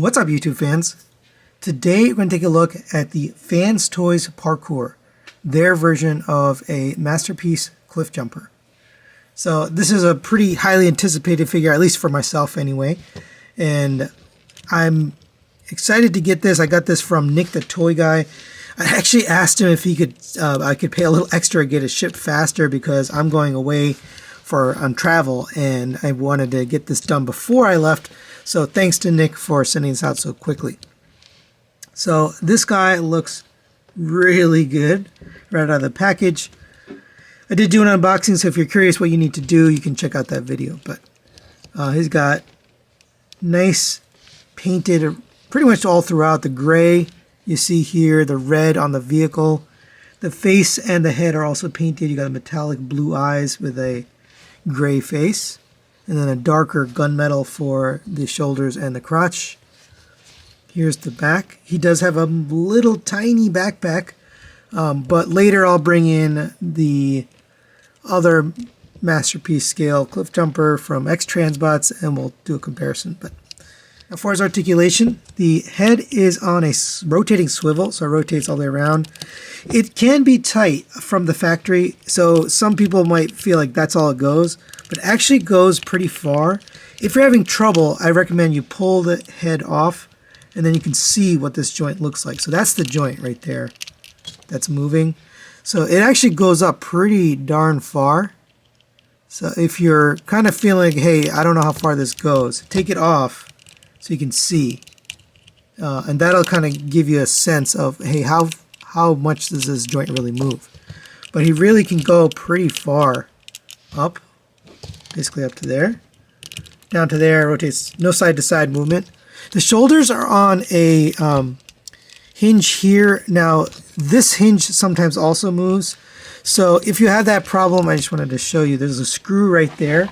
What's up, YouTube fans? Today we're going to take a look at the FansToys Parkour, their version of a masterpiece Cliffjumper. So this is a pretty highly anticipated figure, at least for myself anyway, and I'm excited to get this. I got this from Nick the Toy Guy. I actually asked him if he could, I could pay a little extra to get it shipped faster because I'm going away on travel and I wanted to get this done before I left. So thanks to Nick for sending this out so quickly. So this guy looks really good right out of the package. I did do an unboxing, so if you're curious what you need to do, you can check out that video. But he's got nice painted pretty much all throughout. The gray you see here, the red on the vehicle. The face and the head are also painted. You got a metallic blue eyes with a gray face, and then a darker gunmetal for the shoulders and the crotch. Here's the back. He does have a little tiny backpack, but later I'll bring in the other masterpiece scale Cliffjumper from X-Transbots and we'll do a comparison. But as far as articulation, the head is on a rotating swivel, so it rotates all the way around. It can be tight from the factory, so some people might feel like that's all it goes, but it actually goes pretty far. If you're having trouble, I recommend you pull the head off, and then you can see what this joint looks like. So that's the joint right there that's moving. So it actually goes up pretty darn far. So if you're kind of feeling, hey, I don't know how far this goes, take it off so you can see. And that'll kind of give you a sense of, hey, how much does this joint really move? But he really can go pretty far up, basically up to there. Down to there, rotates, no side-to-side movement. The shoulders are on a hinge here. Now, this hinge sometimes also moves. So if you have that problem, I just wanted to show you, there's a screw right there.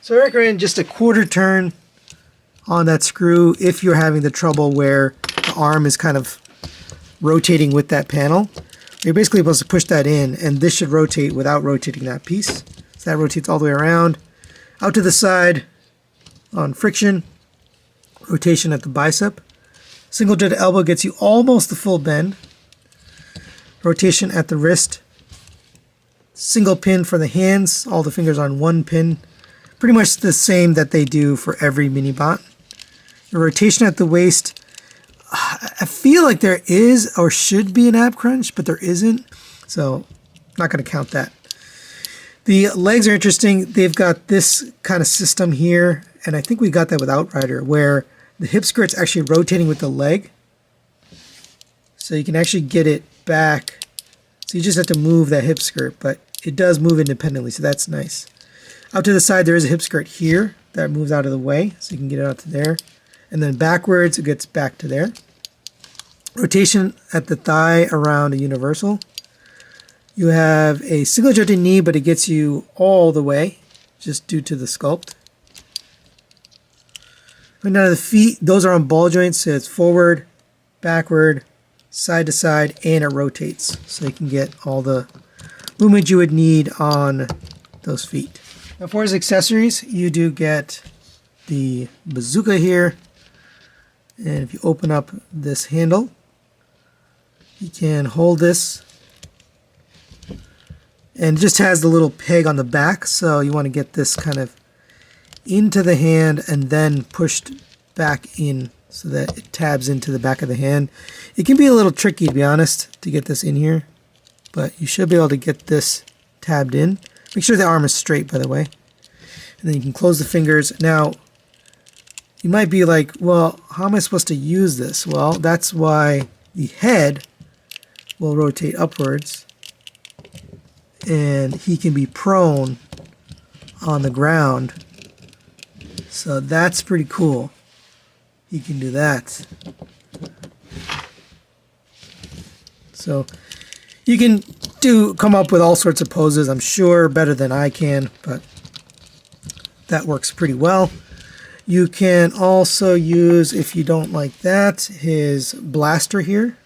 So I recommend just a quarter turn on that screw if you're having the trouble where the arm is kind of rotating with that panel. You're basically supposed to push that in, and this should rotate without rotating that piece. So that rotates all the way around. Out to the side on friction. Rotation at the bicep. Single jointed elbow gets you almost the full bend. Rotation at the wrist. Single pin for the hands. All the fingers on one pin. Pretty much the same that they do for every mini bot. The rotation at the waist. I feel like there is or should be an ab crunch, but there isn't. So I'm not going to count that. The legs are interesting. They've got this kind of system here, and I think we got that with Outrider, where the hip skirt's actually rotating with the leg. So you can actually get it back. So you just have to move that hip skirt, but it does move independently, so that's nice. Out to the side, there is a hip skirt here that moves out of the way, so you can get it out to there. And then backwards, it gets back to there. Rotation at the thigh around a universal. You have a single jointed knee, but it gets you all the way, just due to the sculpt. Going down to the feet, those are on ball joints, so it's forward, backward, side to side, and it rotates. So you can get all the movement you would need on those feet. Now for his accessories, you do get the bazooka here. And if you open up this handle, you can hold this. And it just has the little peg on the back, so you want to get this kind of into the hand and then pushed back in so that it tabs into the back of the hand. It can be a little tricky, to be honest, to get this in here, but you should be able to get this tabbed in. Make sure the arm is straight, by the way. And then you can close the fingers. Now, you might be like, well, how am I supposed to use this? Well, that's why the head will rotate upwards and he can be prone on the ground. So that's pretty cool. He can do that. So you can come up with all sorts of poses, I'm sure, better than I can, but that works pretty well. You can also use, if you don't like that, his blaster here,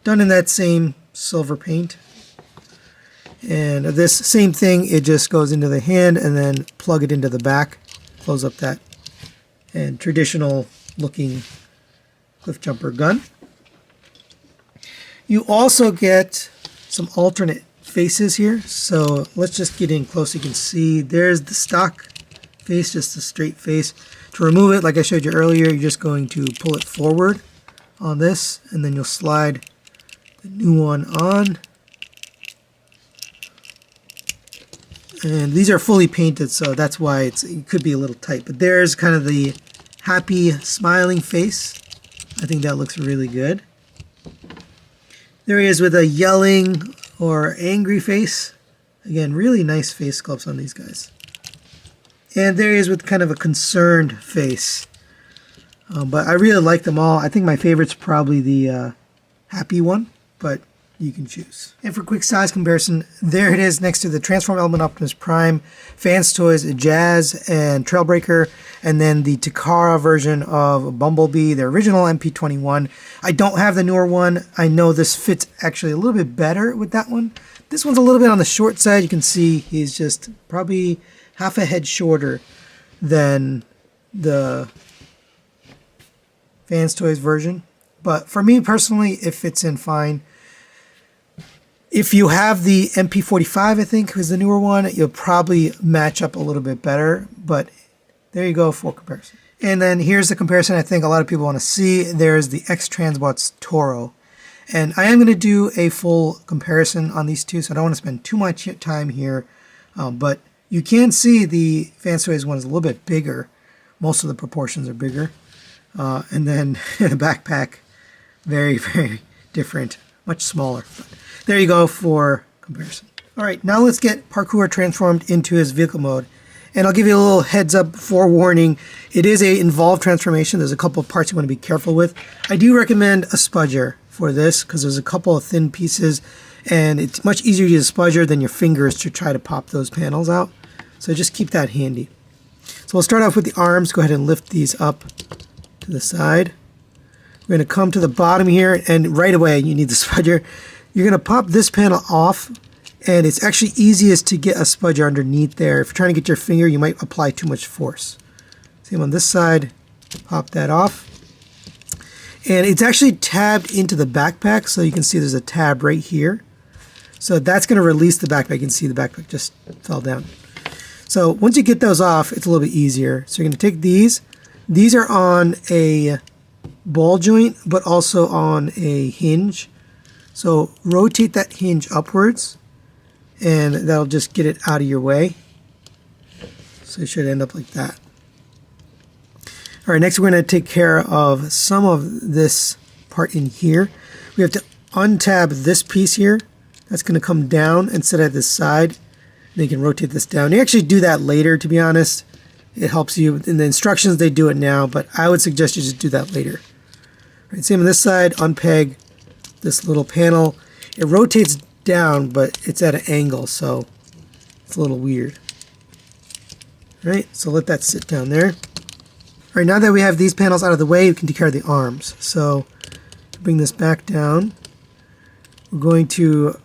done in that same silver paint. And this same thing, it just goes into the hand and then plug it into the back, close up that, and traditional looking Cliffjumper gun. You also get some alternate faces here. So let's just get in close. You can see there's the stock face, just a straight face. To remove it, like I showed you earlier, you're just going to pull it forward on this, and then you'll slide the new one on. And these are fully painted, so that's why it could be a little tight. But there's kind of the happy, smiling face. I think that looks really good. There he is with a yelling or angry face. Again, really nice face sculpts on these guys. And there he is with kind of a concerned face. But I really like them all. I think my favorite's probably the happy one, but you can choose. And for quick size comparison, there it is next to the Transform Element Optimus Prime, FansToys Jazz and Trailbreaker, and then the Takara version of Bumblebee, the original MP21. I don't have the newer one. I know this fits actually a little bit better with that one. This one's a little bit on the short side. You can see he's just probably half a head shorter than the FansToys version. But for me personally, it fits in fine. If you have the MP45, I think, is the newer one, you'll probably match up a little bit better. But there you go for comparison. And then here's the comparison I think a lot of people want to see. There's the X-Transbots Toro. And I am going to do a full comparison on these two, so I don't want to spend too much time here. But you can see the FansToys one is a little bit bigger. Most of the proportions are bigger. And then the backpack, very, very different, much smaller. But there you go for comparison. All right, now let's get Parkour transformed into his vehicle mode. And I'll give you a little heads up forewarning. It is an involved transformation. There's a couple of parts you want to be careful with. I do recommend a spudger for this because there's a couple of thin pieces and it's much easier to use a spudger than your fingers to try to pop those panels out. So just keep that handy. So we'll start off with the arms. Go ahead and lift these up to the side. We're going to come to the bottom here, and right away you need the spudger. You're going to pop this panel off, and it's actually easiest to get a spudger underneath there. If you're trying to get your finger, you might apply too much force. Same on this side, pop that off. And it's actually tabbed into the backpack, so you can see there's a tab right here. So that's going to release the backpack. You can see the backpack just fell down. So once you get those off, it's a little bit easier. So you're going to take these. These are on a ball joint, but also on a hinge. So rotate that hinge upwards, and that'll just get it out of your way. So it should end up like that. All right, next we're going to take care of some of this part in here. We have to untab this piece here. That's going to come down instead of this side. Then you can rotate this down. You actually do that later, to be honest. It helps you. In the instructions, they do it now, but I would suggest you just do that later. All right, same on this side. Unpeg this little panel. It rotates down, but it's at an angle, so it's a little weird. All right, so let that sit down there. All right, now that we have these panels out of the way, we can take care of the arms. So bring this back down. We're going to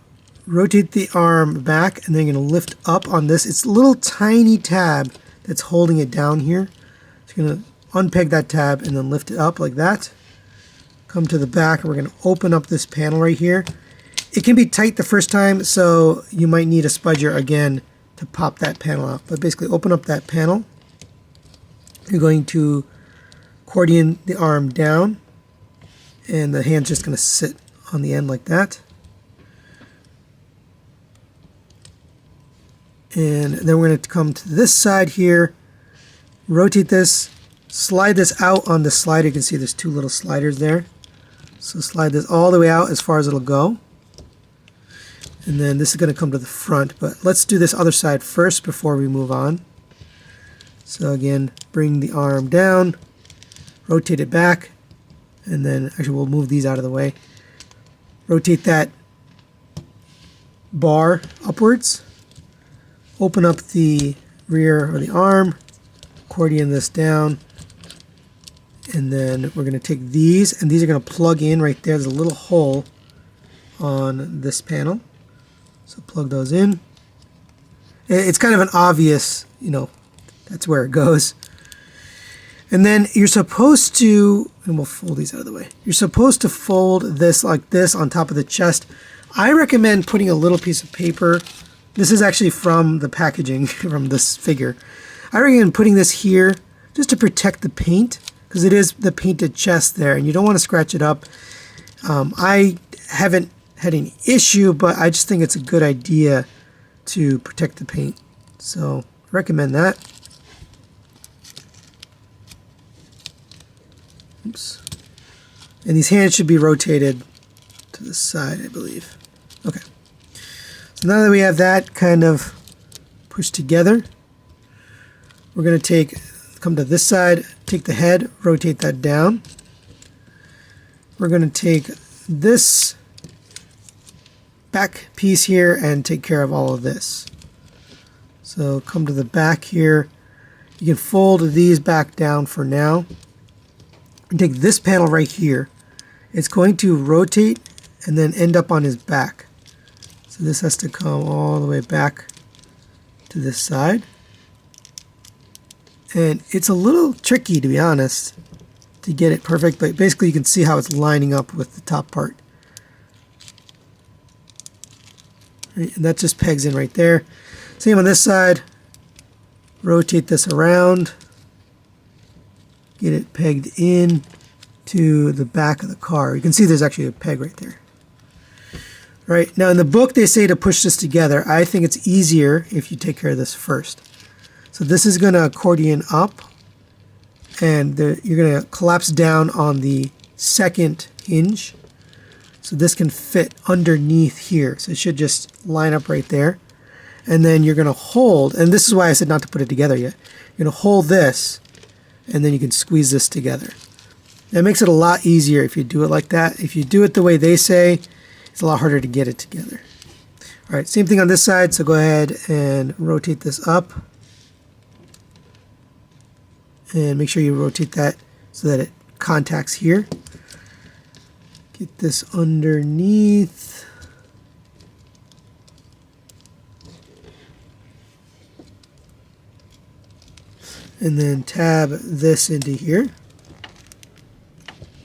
rotate the arm back, and then you're going to lift up on this. It's a little tiny tab that's holding it down here. So you're going to unpeg that tab and then lift it up like that. Come to the back, and we're going to open up this panel right here. It can be tight the first time, so you might need a spudger again to pop that panel out. But basically open up that panel. You're going to accordion the arm down, and the hand's just going to sit on the end like that. And then we're going to come to this side here, rotate this, slide this out on the slider. You can see there's two little sliders there. So slide this all the way out as far as it'll go. And then this is going to come to the front, but let's do this other side first before we move on. So again, bring the arm down, rotate it back, and then actually we'll move these out of the way. Rotate that bar upwards. Open up the rear or the arm, accordion this down, and then we're going to take these, and these are going to plug in right there. There's a little hole on this panel, so plug those in. It's kind of an obvious, that's where it goes. And then you're supposed to, and we'll fold these out of the way. You're supposed to fold this like this on top of the chest. I recommend putting a little piece of paper. This is actually from the packaging from this figure. I recommend putting this here just to protect the paint, because it is the painted chest there and you don't want to scratch it up. I haven't had any issue, but I just think it's a good idea to protect the paint. So I recommend that. Oops. And these hands should be rotated to the side, I believe. Okay. So now that we have that kind of pushed together, we're going to come to this side, take the head, rotate that down. We're going to take this back piece here and take care of all of this. So come to the back here. You can fold these back down for now. And take this panel right here. It's going to rotate and then end up on his back. So this has to come all the way back to this side. And it's a little tricky, to be honest, to get it perfect, but basically you can see how it's lining up with the top part. Right, and that just pegs in right there. Same on this side. Rotate this around. Get it pegged in to the back of the car. You can see there's actually a peg right there. Right, now in the book they say to push this together. I think it's easier if you take care of this first. So this is going to accordion up, and you're going to collapse down on the second hinge. So this can fit underneath here. So it should just line up right there. And then you're going to hold, and this is why I said not to put it together yet. You're going to hold this, and then you can squeeze this together. That makes it a lot easier if you do it like that. If you do it the way they say, it's a lot harder to get it together. All right, same thing on this side. So go ahead and rotate this up. And make sure you rotate that so that it contacts here. Get this underneath. And then tab this into here.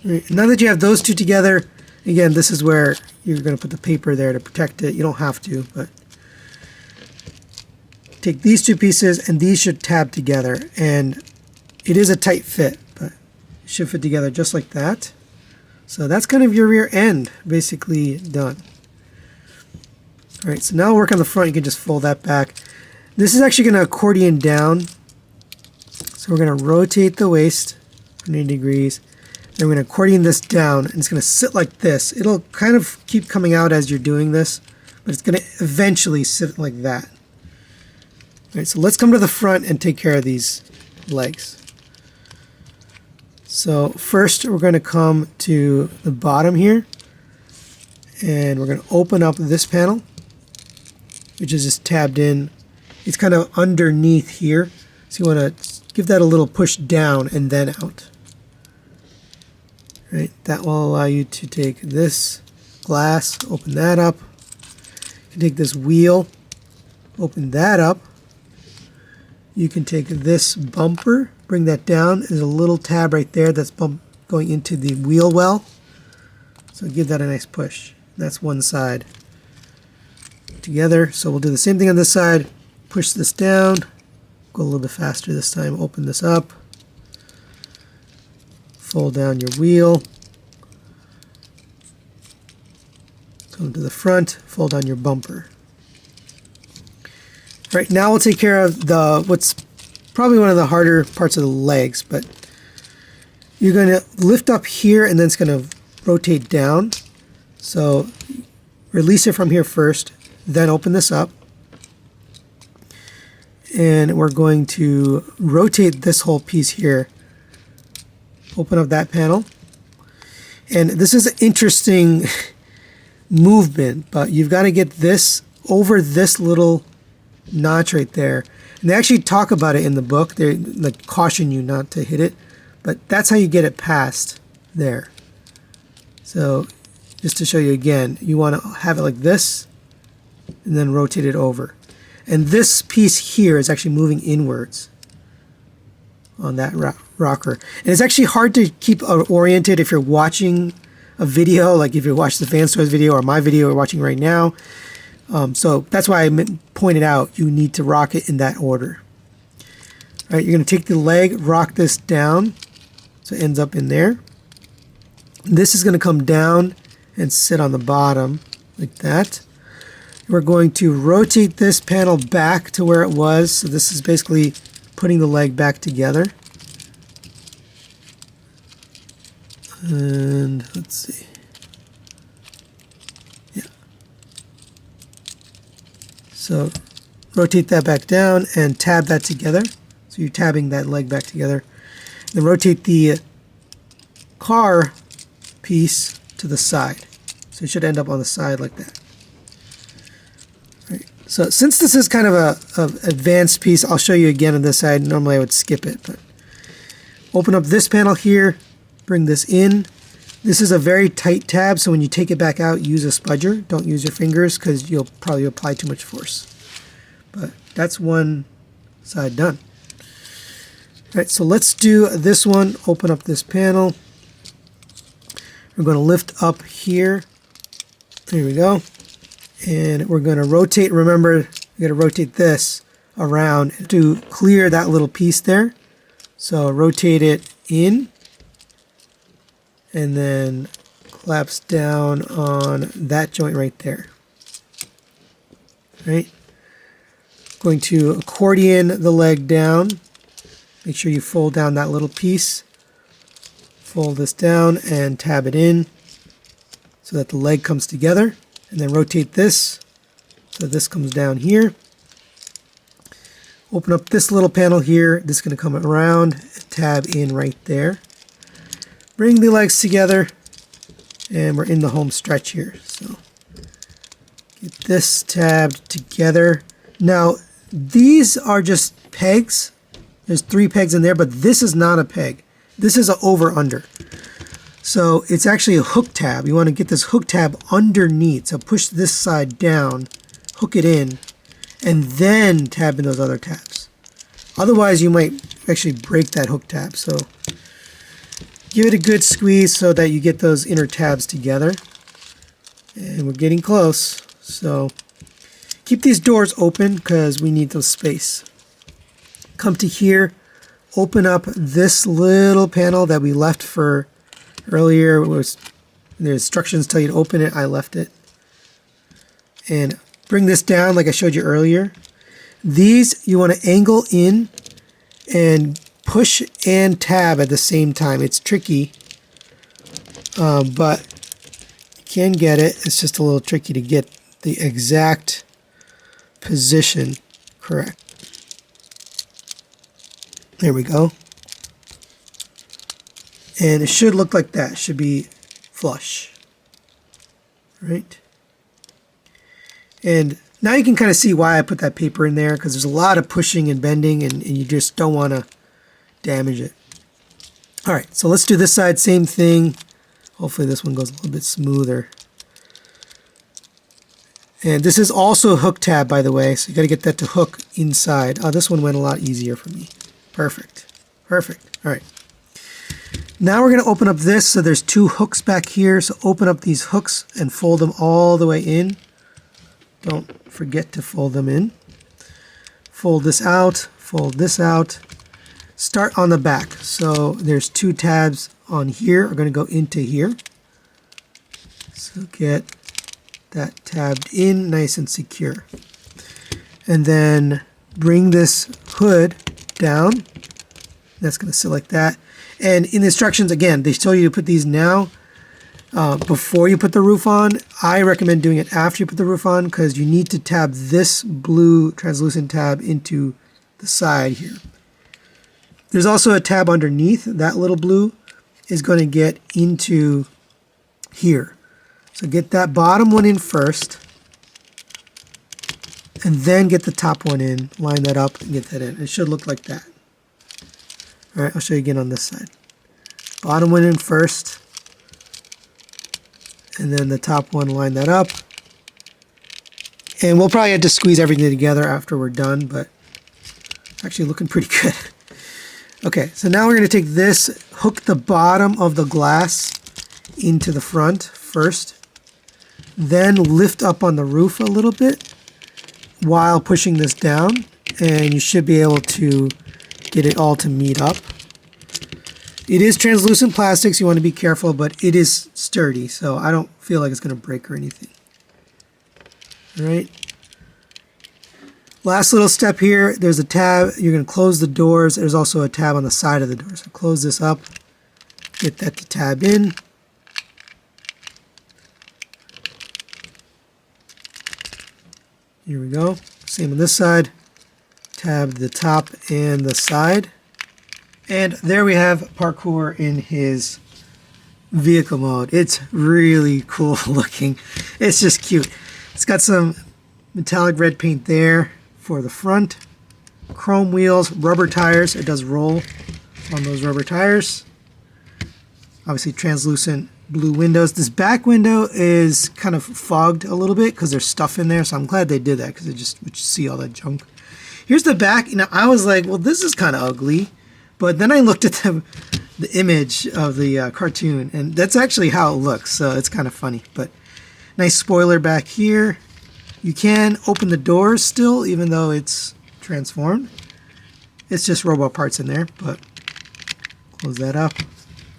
Right. Now that you have those two together, again, this is where you're going to put the paper there to protect it. You don't have to, but take these two pieces and these should tab together. And it is a tight fit, but it should fit together just like that. So that's kind of your rear end basically done. All right, so now work on the front. You can just fold that back. This is actually going to accordion down. So we're going to rotate the waist 90 degrees. Then we're going to accordion this down, and it's going to sit like this. It'll kind of keep coming out as you're doing this, but it's going to eventually sit like that. All right, so let's come to the front and take care of these legs. So first we're going to come to the bottom here, and we're going to open up this panel, which is just tabbed in. It's kind of underneath here, so you want to give that a little push down and then out. Right, that will allow you to take this glass, open that up. You can take this wheel, open that up. You can take this bumper, bring that down. There's a little tab right there that's going into the wheel well. So give that a nice push. That's one side together. So we'll do the same thing on this side. Push this down. Go a little bit faster this time. Open this up. Fold down your wheel. Come to the front. Fold down your bumper. All right, now we'll take care of what's probably one of the harder parts of the legs, but you're going to lift up here and then it's going to rotate down. So release it from here first, then open this up. And we're going to rotate this whole piece here. Open up that panel. And this is an interesting movement, but you've got to get this over this little notch right there. And they actually talk about it in the book. They like caution you not to hit it, but that's how you get it past there. So just to show you again, you want to have it like this and then rotate it over. And this piece here is actually moving inwards on that rocker. And it's actually hard to keep oriented if you're watching a video, like if you watch the FansToys video or my video we're watching right now. So that's why I pointed out you need to rock it in that order. All right, you're going to take the leg, rock this down so it ends up in there. This is going to come down and sit on the bottom like that. We're going to rotate this panel back to where it was. So this is basically putting the leg back together. And let's see. Yeah. So rotate that back down and tab that together. So you're tabbing that leg back together. Then rotate the car piece to the side. So it should end up on the side like that. Right. So since this is kind of a advanced piece, I'll show you again on this side. Normally I would skip it, but open up this panel here. Bring this in. This is a very tight tab, so when you take it back out, use a spudger. Don't use your fingers because you'll probably apply too much force. But that's one side done. All right, so let's do this one. Open up this panel. We're going to lift up here. There we go. And we're going to rotate. Remember, you got to rotate this around to clear that little piece there. So rotate it in. And then collapse down on that joint right there. Right? Going to accordion the leg down. Make sure you fold down that little piece. Fold this down and tab it in so that the leg comes together. And then rotate this so this comes down here. Open up this little panel here. This is going to come around and tab in right there. Bring the legs together, and we're in the home stretch here. So get this tabbed together. Now, these are just pegs. There's 3 pegs in there, but this is not a peg. This is an over-under. So it's actually a hook tab. You want to get this hook tab underneath. So push this side down, hook it in, and then tab in those other tabs. Otherwise, you might actually break that hook tab. So give it a good squeeze so that you get those inner tabs together. And we're getting close. So keep these doors open because we need the space. Come to here, open up this little panel that we left for earlier. The instructions tell you to open it. I left it. And bring this down like I showed you earlier. These you want to angle in and push and tab at the same time. It's tricky, but you can get it. It's just a little tricky to get the exact position correct. There we go. And it should look like that. It should be flush. Right? And now you can kind of see why I put that paper in there, because there's a lot of pushing and bending, and you just don't want to damage it. All right, so let's do this side, same thing. Hopefully this one goes a little bit smoother. And this is also a hook tab, by the way, so you got to get that to hook inside. Oh, this one went a lot easier for me. Perfect. Perfect. All right. Now we're going to open up this, so there's 2 hooks back here. So open up these hooks and fold them all the way in. Don't forget to fold them in. Fold this out, fold this out. Start on the back. So there's 2 tabs on here are going to go into here. So get that tabbed in nice and secure. And then bring this hood down. That's going to sit like that. And in the instructions, again, they tell you to put these now before you put the roof on. I recommend doing it after you put the roof on because you need to tab this blue translucent tab into the side here. There's also a tab underneath. That little blue is going to get into here. So get that bottom one in first, and then get the top one in, line that up, and get that in. It should look like that. All right, I'll show you again on this side. Bottom one in first, and then the top one, line that up. And we'll probably have to squeeze everything together after we're done, but actually looking pretty good. Okay, so now we're going to take this, hook the bottom of the glass into the front first, then lift up on the roof a little bit while pushing this down, and you should be able to get it all to meet up. It is translucent plastic, so you want to be careful, but it is sturdy, so I don't feel like it's going to break or anything. All right. Last little step here, there's a tab. You're going to close the doors. There's also a tab on the side of the door. So close this up, get that to tab in. Here we go. Same on this side. Tab the top and the side. And there we have Parkour in his vehicle mode. It's really cool looking. It's just cute. It's got some metallic red paint there for the front. Chrome wheels, rubber tires. It does roll on those rubber tires. Obviously translucent blue windows. This back window is kind of fogged a little bit because there's stuff in there, so I'm glad they did that because it just would see all that junk. Here's the back. You know, I was like, well, this is kind of ugly. But then I looked at the image of the cartoon, and that's actually how it looks, so it's kind of funny. But nice spoiler back here. You can open the doors still, even though it's transformed. It's just robot parts in there, but close that up.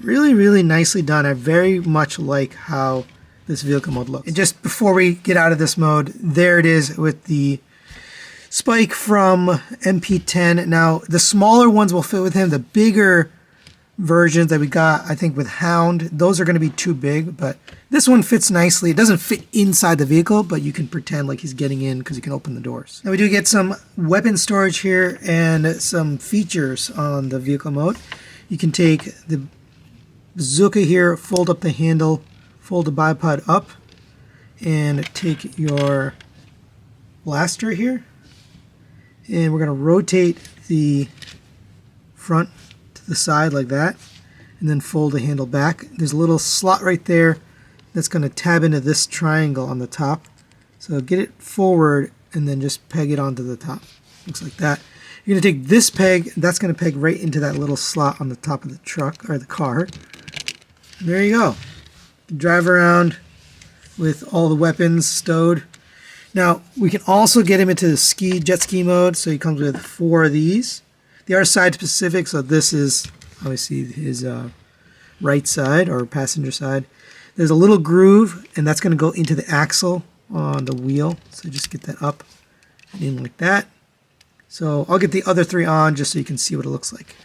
Really, really nicely done. I very much like how this vehicle mode looks. And just before we get out of this mode, there it is with the Spike from MP10. Now, the smaller ones will fit with him. The bigger versions that we got, I think with Hound, those are going to be too big, but this one fits nicely. It doesn't fit inside the vehicle, but you can pretend like he's getting in because you can open the doors. Now we do get some weapon storage here and some features on the vehicle mode. You can take the bazooka here, fold up the handle, fold the bipod up, and take your blaster here. And we're going to rotate the front to the side like that, and then fold the handle back. There's a little slot right there that's going to tab into this triangle on the top. So get it forward and then just peg it onto the top. Looks like that. You're going to take this peg, that's going to peg right into that little slot on the top of the truck or the car. And there you go. Drive around with all the weapons stowed. Now, we can also get him into the jet ski mode, so he comes with 4 of these. They are side specific, so this is obviously his right side or passenger side. There's a little groove, and that's going to go into the axle on the wheel. So just get that up and in like that. So I'll get the other 3 on just so you can see what it looks like.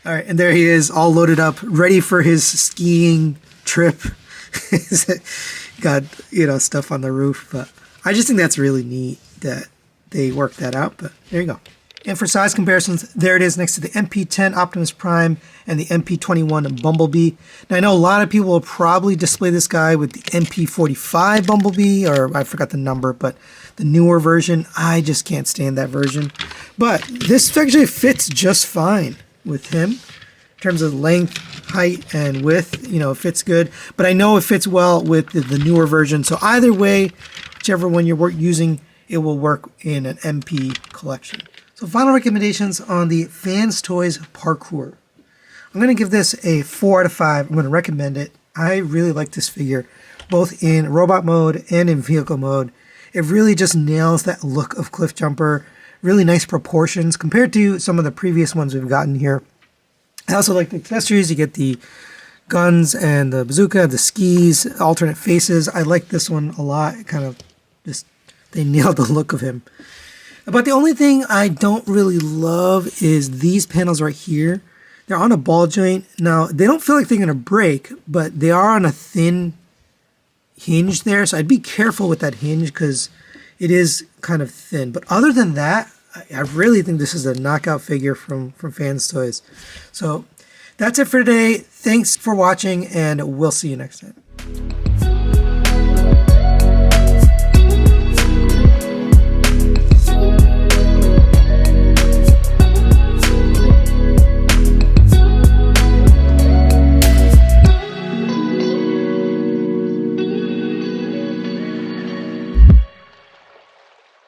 All right, and there he is, all loaded up, ready for his skiing trip. Got, stuff on the roof, but I just think that's really neat that they worked that out, but there you go. And for size comparisons, there it is next to the MP10 Optimus Prime and the MP21 Bumblebee. Now, I know a lot of people will probably display this guy with the MP45 Bumblebee, or I forgot the number, but the newer version, I just can't stand that version. But this actually fits just fine with him in terms of length, height, and width. It fits good, but I know it fits well with the newer version. So either way, whichever one you're using, it will work in an MP collection. So final recommendations on the FansToys Parkour. I'm going to give this a 4 out of 5. I'm going to recommend it. I really like this figure, both in robot mode and in vehicle mode. It really just nails that look of Cliffjumper. Really nice proportions compared to some of the previous ones we've gotten here. I also like the accessories. You get the guns and the bazooka, the skis, alternate faces. I like this one a lot. It kind of just, they nailed the look of him. But the only thing I don't really love is these panels right here. They're on a ball joint. Now, they don't feel like they're going to break, but they are on a thin hinge there. So I'd be careful with that hinge because it is kind of thin. But other than that, I really think this is a knockout figure from FansToys. So that's it for today. Thanks for watching, and we'll see you next time.